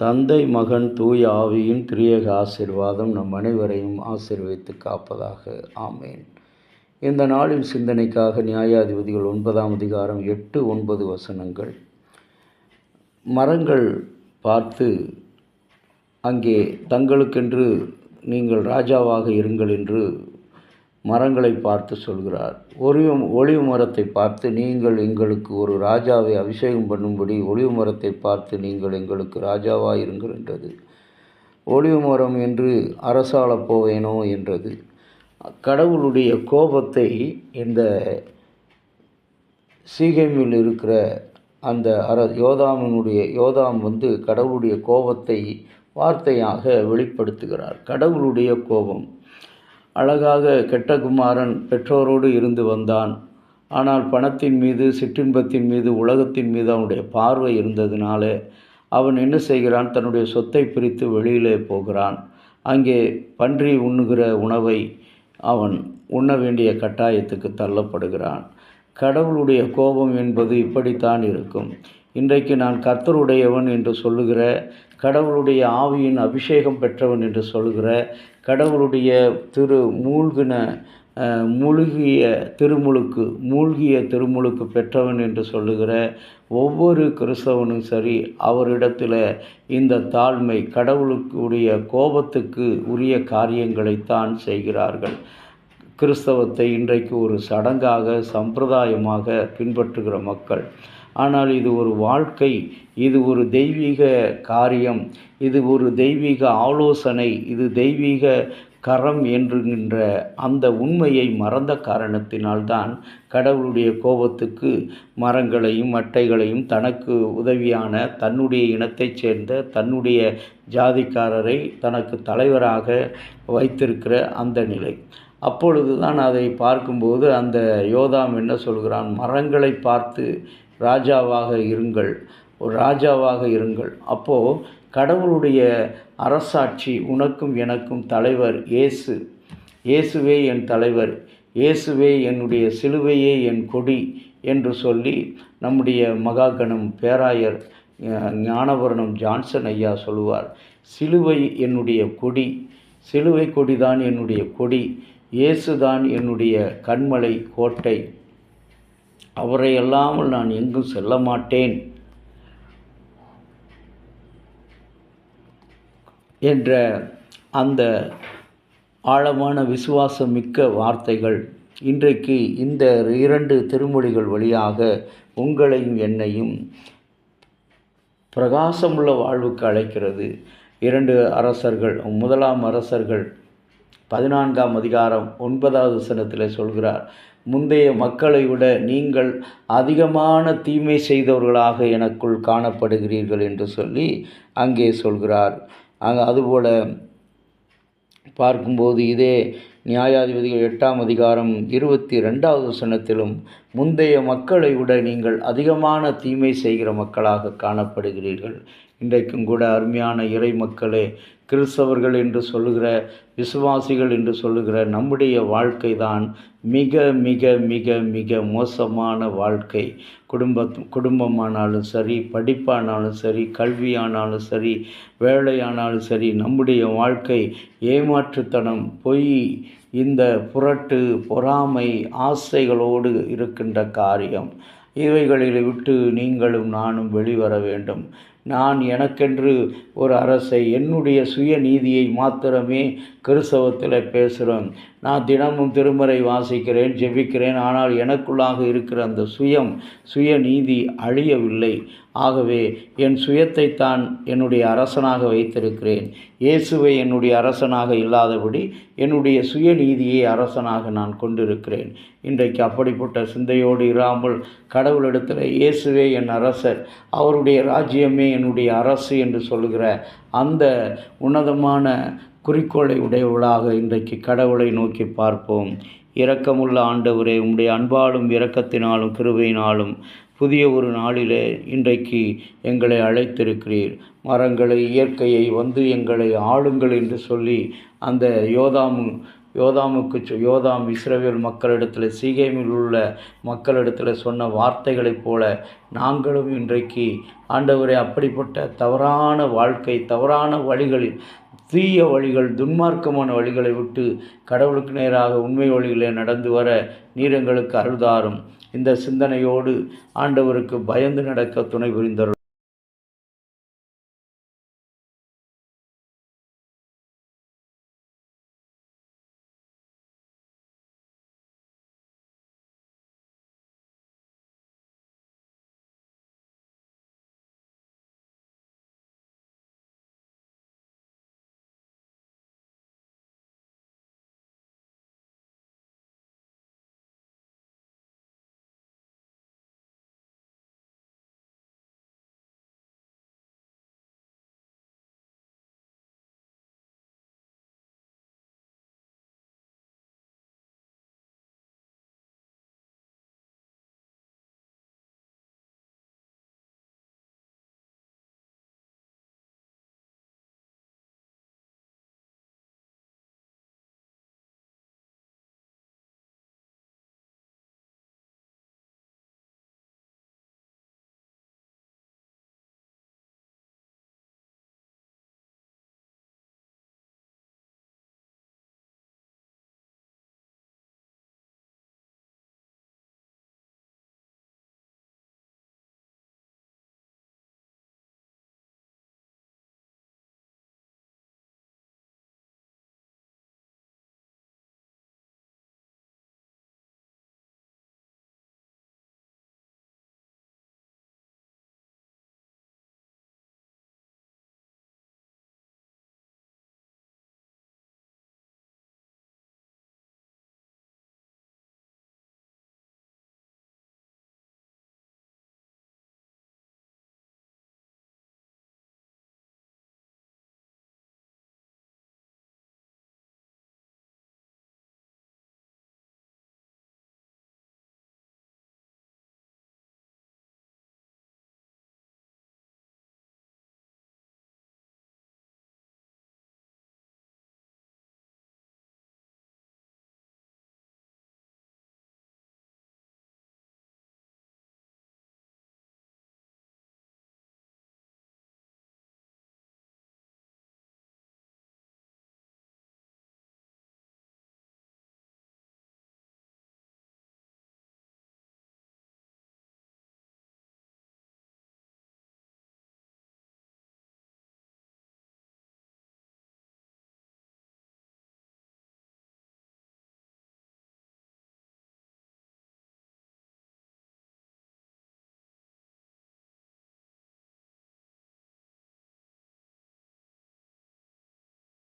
தந்தை, மகன், தூய ஆவியின் திரியேக ஆசீர்வாதம் நம் அனைவரையும் ஆசீர்வதித்து காப்பதாக. ஆமேன். இந்த நாளின் சிந்தனைக்காக நியாயாதிபதிகள் 9ஆம் அதிகாரம் 8, 9 வசனங்கள். மரங்கள் பார்த்து அங்கே தங்களுக்கென்று நீங்கள் ராஜாவாக இருங்கள் என்று மரங்களை பார்த்து சொல்கிறார். ஒலிவு மரத்தை பார்த்து நீங்கள் எங்களுக்கு ஒரு ராஜாவை அபிஷேகம் பண்ணும்படி ஒலிவு மரத்தை பார்த்து நீங்கள் எங்களுக்கு ராஜாவாக இருங்கள் என்றது. ஒலிவு மரம் என்று அரசாளப் போவேனோ என்றது. கடவுளுடைய கோபத்தை இந்த சீகேமில் இருக்கிற அந்த யோதாம் கடவுளுடைய கோபத்தை வார்த்தையாக வெளிப்படுத்துகிறார். கடவுளுடைய கோபம். அழகாக கெட்ட குமாரன் பெற்றோரோடு இருந்து வந்தான். ஆனால் பணத்தின் மீது, சிற்றின்பத்தின் மீது, உலகத்தின் மீது அவனுடைய பார்வை இருந்ததினால அவன் என்ன செய்கிறான்? தன்னுடைய சொத்தை பிரித்து வெளியிலே போகிறான். அங்கே பன்றி உண்ணுகிற உணவை அவன் உண்ண வேண்டிய கட்டாயத்துக்கு தள்ளப்படுகிறான். கடவுளுடைய கோபம் என்பது இப்படித்தான் இருக்கும். இன்றைக்கு நான் கர்த்தருடையவன் என்று சொல்லுகிற, கடவுளுடைய ஆவியின் அபிஷேகம் பெற்றவன் என்று சொல்லுகிற, கடவுளுடைய மூழ்கிய திருமுழுக்கு பெற்றவன் என்று சொல்லுகிற ஒவ்வொரு கிறிஸ்தவனும் சரி, அவரிடத்தில் இந்த தாழ்மை, கடவுளுக்குடைய கோபத்துக்கு உரிய காரியங்களைத்தான் செய்கிறார்கள். கிறிஸ்தவத்தை இன்றைக்கு ஒரு சடங்காக, சம்பிரதாயமாக பின்பற்றுகிற மக்கள். ஆனால் இது ஒரு வாழ்க்கை, இது ஒரு தெய்வீக காரியம், இது ஒரு தெய்வீக ஆலோசனை, இது தெய்வீக கரம் என்கின்ற அந்த உண்மையை மறந்த காரணத்தினால்தான் கடவுளுடைய கோபத்துக்கு மரங்களையும் அட்டைகளையும் தனக்கு உதவியான தன்னுடைய இனத்தைச் சேர்ந்த தன்னுடைய ஜாதிக்காரரை தனக்கு தலைவராக வைத்திருக்கிற அந்த நிலை. அப்பொழுது தான் அதை பார்க்கும்போது அந்த யோதாம் என்ன சொல்கிறான்? மரங்களை பார்த்து ராஜாவாக இருங்கள். அப்போது கடவுளுடைய அரசாட்சி, உனக்கும் எனக்கும் தலைவர் இயேசுவே என் தலைவர், இயேசுவே என்னுடைய சிலுவையே என் கொடி என்று சொல்லி நம்முடைய மகாகணம் பேராயர் ஞானவர்ணம் ஜான்சன் ஐயா சொல்லுவார். சிலுவை என்னுடைய கொடி, சிலுவை கொடிதான் என்னுடைய கொடி, இயேசுதான் என்னுடைய கண்மலை கோட்டை, அவரை அல்லாமல் நான் எங்கும் செல்ல மாட்டேன் என்ற அந்த ஆழமான விசுவாசம் மிக்க வார்த்தைகள் இன்றைக்கு இந்த 2 திருமொழிகள் வழியாக உங்களையும் என்னையும் பிரகாசமுள்ள வாழ்வுக்கு அழைக்கிறது. 2 அரசர்கள், 1ஆம் அரசர்கள் 14ஆம் அதிகாரம் 9வது வசனத்தில் சொல்கிறார், முந்தைய மக்களை விட நீங்கள் அதிகமான தீமை செய்தவர்களாக எனக்குள் காணப்படுகிறீர்கள் என்று சொல்லி அங்கே சொல்கிறார். அதுபோல் பார்க்கும்போது இதே நியாயாதிபதிகள் 8ஆம் அதிகாரம் 22வது வசனத்திலும் முந்தைய மக்களை விட நீங்கள் அதிகமான தீமை செய்கிற மக்களாக காணப்படுகிறீர்கள். இன்றைக்கும் கூட அருமையான இறை மக்களே, கிறிஸ்தவர்கள் என்று சொல்லுகிற, விசுவாசிகள் என்று சொல்லுகிற நம்முடைய வாழ்க்கை தான் மிக மிக மிக மிக மோசமான வாழ்க்கை. குடும்பமானாலும் சரி, படிப்பானாலும் சரி, கல்வியானாலும் சரி, வேலையானாலும் சரி, நம்முடைய வாழ்க்கை ஏமாற்றுத்தனம், பொய், இந்த புரட்டு, பொறாமை, ஆசைகளோடு இருக்கின்ற காரியம். இவைகளில் விட்டு நீங்களும் நானும் வெளிவர வேண்டும். நான் எனக்கென்று ஒரு அரசை, என்னுடைய சுய நீதியை மாத்திரமே கிறிஸ்தவத்தில் பேசுகிறோம். நான் தினமும் திருமறை வாசிக்கிறேன், ஜெபிக்கிறேன். ஆனால் எனக்குள்ளாக இருக்கிற அந்த சுய நீதி அழியவில்லை. ஆகவே என் சுயத்தைத்தான் என்னுடைய அரசனாக வைத்திருக்கிறேன். இயேசுவை என்னுடைய அரசனாக இல்லாதபடி என்னுடைய சுயநீதியை அரசனாக நான் கொண்டிருக்கிறேன். இன்றைக்கு அப்படிப்பட்ட சிந்தையோடு இராமல் கடவுளிடத்தில் இயேசுவே என் அரசர், அவருடைய ராஜ்யமே என்னுடைய அரசு என்று சொல்லுகிற அந்த உன்னதமான குறிக்கோளை உடையவளாக இன்றைக்கு கடவுளை நோக்கி பார்ப்போம். இரக்கமுள்ள ஆண்டவரே, உம்முடைய அன்பாலும் இரக்கத்தினாலும் கிருபையினாலும் புதிய ஒரு நாளிலே இன்றைக்கு எங்களை அழைத்திருக்கிறீர். மரங்களை, இயற்கையை எங்களை ஆளுங்கள் என்று சொல்லி அந்த யோதாம் யோதாம் இஸ்ரவேல் மக்களிடத்தில் சீகேமில் உள்ள மக்களிடத்தில் சொன்ன வார்த்தைகளைப் போல நாங்களும் இன்றைக்கு ஆண்டவரே அப்படிப்பட்ட தவறான வாழ்க்கை, தவறான வழிகளில், தீய வழிகள், துன்மார்க்கமான வழிகளை விட்டு கடவுளுக்கு நேராக உண்மை வழிகளில் நடந்து வர நீர் எங்களுக்கு அருள்தாரும். இந்த சிந்தனையோடு ஆண்டவருக்கு பயந்து நடக்க துணை புரிந்தருளும்.